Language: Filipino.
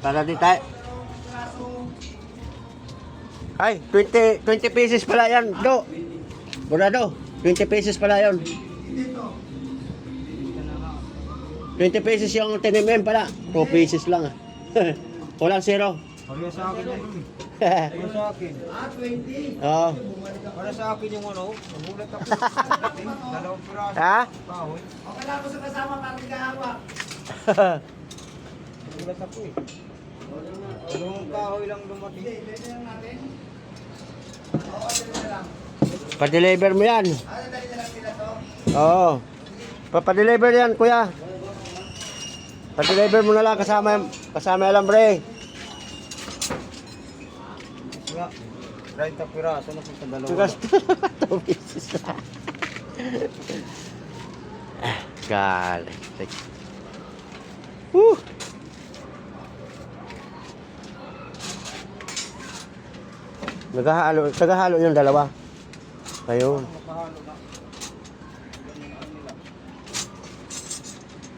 Para di tayo. Ay, 20 pesos pala yan, do. Burado, 20 pesos pala yan. 20 pesos yung 10mm pala. 2 pesos lang ah. Walang zero. Para sa akin yan. Para sa akin. 20. Oo. Para sa akin yung ano, nagulat ako. Dalawang piraso. Ha? Kahoy. Okay lang ako sa kasama para nagkahawak. Nagulat ako eh. Dalawang kahoy lang dumating. Dito lang natin. Pa-deliver mo yan. Dali na lang sila to. Oo. Pa-deliver yan, kuya. Pa-deliver mo na lang kasama alambre. Nga. 30 piraso na sa dalawa. Tugas 2 pesos. Galing. Woo! Nagahalo yung dalawa. Ayun. Nakahalo na.